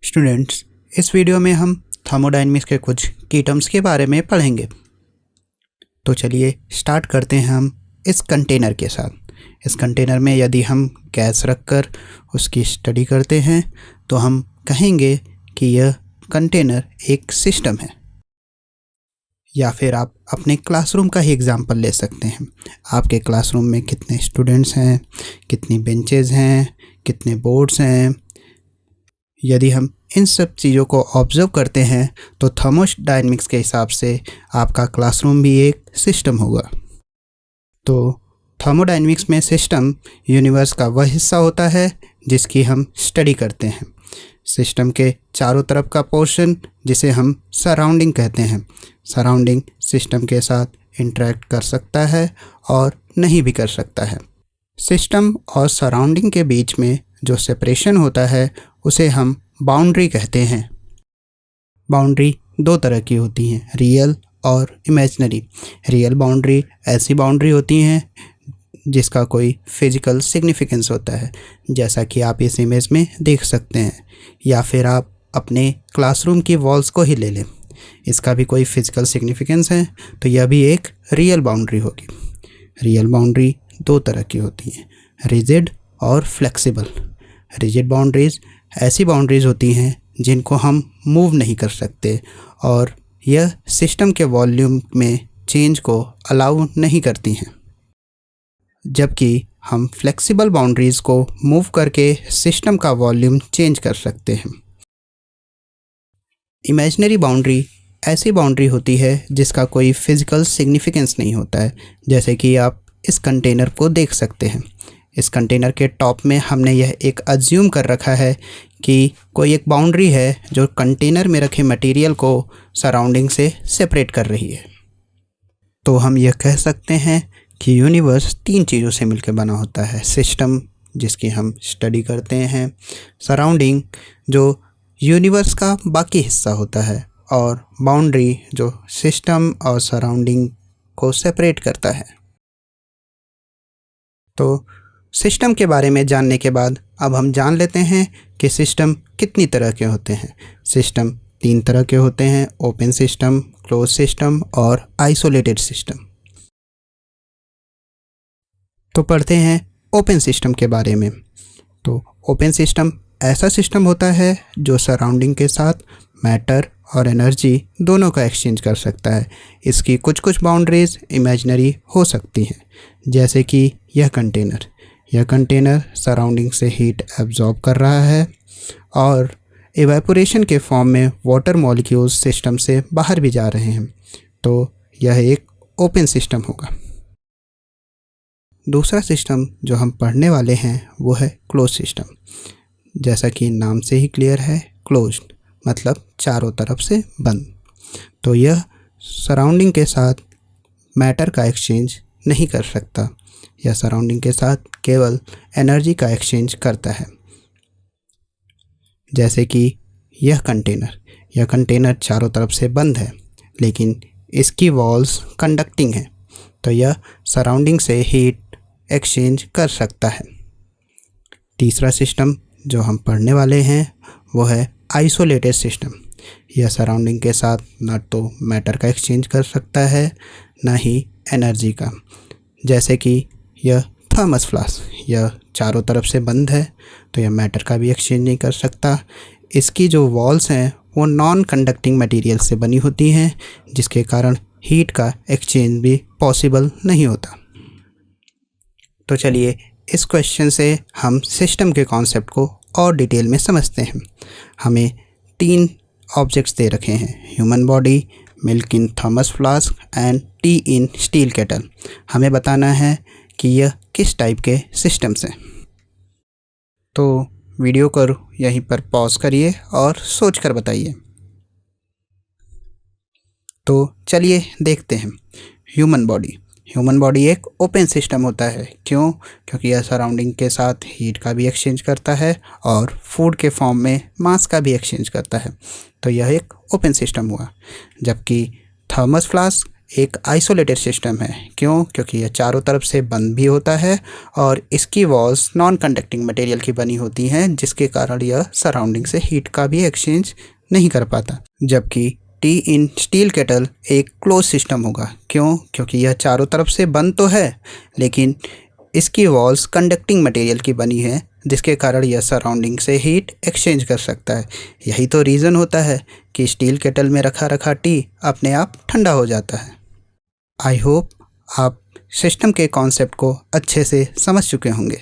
Students, इस video में हम थर्मोडायनेमिक्स के कुछ की टर्म्स के बारे में पढ़ेंगे। तो चलिए स्टार्ट करते हैं हम इस कंटेनर के साथ। इस कंटेनर में यदि हम गैस रखकर उसकी स्टडी करते हैं तो हम कहेंगे कि यह कंटेनर एक सिस्टम है। या फिर आप अपने क्लासरूम का ही एग्जांपल ले सकते हैं। आपके क्लासरूम में कितने स्टूडेंट्स हैं, कितनी बेंचेस हैं, कितने बोर्ड्स हैं। यदि हम इन सब चीज़ों को ऑब्जर्व करते हैं तो थर्मोडायनेमिक्स के हिसाब से आपका क्लासरूम भी एक सिस्टम होगा। तो थर्मोडायनेमिक्स में सिस्टम यूनिवर्स का वह हिस्सा होता है जिसकी हम स्टडी करते हैं। सिस्टम के चारों तरफ का पोर्शन जिसे हम सराउंडिंग कहते हैं। सराउंडिंग सिस्टम के साथ इंटरेक्ट कर सकता है और नहीं भी कर सकता है। सिस्टम और सराउंडिंग के बीच में जो सेपरेशन होता है उसे हम बाउंड्री कहते हैं। बाउंड्री दो तरह की होती हैं, रियल और इमेजिनरी। रियल बाउंड्री ऐसी बाउंड्री होती हैं जिसका कोई फिजिकल सिग्निफिकेंस होता है, जैसा कि आप इस इमेज में देख सकते हैं। या फिर आप अपने क्लासरूम की वॉल्स को ही ले लें, इसका भी कोई फिजिकल सिग्निफिकेंस है, तो यह भी एक रियल बाउंड्री होगी। रियल बाउंड्री दो तरह की होती हैं, रिजिड और फ्लेक्सिबल। रिजिड बाउंड्रीज ऐसी बाउंड्रीज होती हैं जिनको हम मूव नहीं कर सकते और यह सिस्टम के वॉल्यूम में चेंज को अलाउ नहीं करती हैं, जबकि हम फ्लेक्सिबल बाउंड्रीज को मूव करके सिस्टम का वॉल्यूम चेंज कर सकते हैं। इमेजिनरी बाउंड्री ऐसी बाउंड्री होती है जिसका कोई फिजिकल सिग्निफिकेंस नहीं होता है, जैसे कि आप इस कंटेनर को देख सकते हैं। इस कंटेनर के टॉप में हमने यह एक अज्यूम कर रखा है कि कोई एक बाउंड्री है जो कंटेनर में रखे मटेरियल को सराउंडिंग से सेपरेट कर रही है। तो हम यह कह सकते हैं कि यूनिवर्स तीन चीज़ों से मिलकर बना होता है। सिस्टम जिसकी हम स्टडी करते हैं, सराउंडिंग जो यूनिवर्स का बाकी हिस्सा होता है, और बाउंड्री जो सिस्टम और सराउंडिंग को सेपरेट करता है। तो सिस्टम के बारे में जानने के बाद अब हम जान लेते हैं कि सिस्टम कितनी तरह के होते हैं। सिस्टम तीन तरह के होते हैं, ओपन सिस्टम, क्लोज सिस्टम और आइसोलेटेड सिस्टम। तो पढ़ते हैं ओपन सिस्टम के बारे में। तो ओपन सिस्टम ऐसा सिस्टम होता है जो सराउंडिंग के साथ मैटर और एनर्जी दोनों का एक्सचेंज कर सकता है। इसकी कुछ कुछ बाउंड्रीज इमेजिनरी हो सकती हैं, जैसे कि यह कंटेनर सराउंडिंग से हीट एब्जॉर्ब कर रहा है और इवेपोरेशन के फॉर्म में वाटर मॉलिक्यूल्स सिस्टम से बाहर भी जा रहे हैं, तो यह एक ओपन सिस्टम होगा। दूसरा सिस्टम जो हम पढ़ने वाले हैं वो है क्लोज सिस्टम। जैसा कि नाम से ही क्लियर है, क्लोज्ड मतलब चारों तरफ से बंद। तो यह सराउंडिंग के साथ मैटर का एक्सचेंज नहीं कर सकता, यह सराउंडिंग के साथ केवल एनर्जी का एक्सचेंज करता है। जैसे कि यह कंटेनर चारों तरफ से बंद है, लेकिन इसकी वॉल्स कंडक्टिंग है, तो यह सराउंडिंग से हीट एक्सचेंज कर सकता है। तीसरा सिस्टम जो हम पढ़ने वाले हैं वो है आइसोलेटेड सिस्टम। यह सराउंडिंग के साथ न तो मैटर का एक्सचेंज कर सकता है, न ही एनर्जी का। जैसे कि यह थर्मस फ्लास्क, यह चारों तरफ से बंद है, तो यह मैटर का भी एक्सचेंज नहीं कर सकता। इसकी जो वॉल्स हैं वो नॉन कंडक्टिंग मटेरियल से बनी होती हैं, जिसके कारण हीट का एक्सचेंज भी पॉसिबल नहीं होता। तो चलिए इस क्वेश्चन से हम सिस्टम के कॉन्सेप्ट को और डिटेल में समझते हैं। हमें तीन ऑब्जेक्ट्स दे रखे हैं, human body, milk in thermos flask and T in steel kettle. हमें बताना है कि यह किस टाइप के सिस्टम्स हैं। तो वीडियो को यहीं पर पॉज करिए और सोच कर बताइए। तो चलिए देखते हैं। ह्यूमन बॉडी एक ओपन सिस्टम होता है। क्यों? क्योंकि यह सराउंडिंग के साथ हीट का भी एक्सचेंज करता है और फूड के फॉर्म में मास का भी एक्सचेंज करता है, तो यह एक ओपन सिस्टम हुआ। जबकि थर्मस फ्लास्क एक आइसोलेटेड सिस्टम है। क्यों? क्योंकि यह चारों तरफ से बंद भी होता है और इसकी वॉल्स नॉन कंडक्टिंग मटेरियल की बनी होती हैं, जिसके कारण यह सराउंडिंग से हीट का भी एक्सचेंज नहीं कर पाता। जबकि टी इन स्टील केटल एक क्लोज सिस्टम होगा। क्यों? क्योंकि यह चारों तरफ से बंद तो है, लेकिन इसकी वॉल्स कंडक्टिंग मटेरियल की बनी है, जिसके कारण यह सराउंडिंग से हीट एक्सचेंज कर सकता है। यही तो रीज़न होता है कि स्टील केटल में रखा रखा टी अपने आप ठंडा हो जाता है। आई होप आप सिस्टम के कॉन्सेप्ट को अच्छे से समझ चुके होंगे।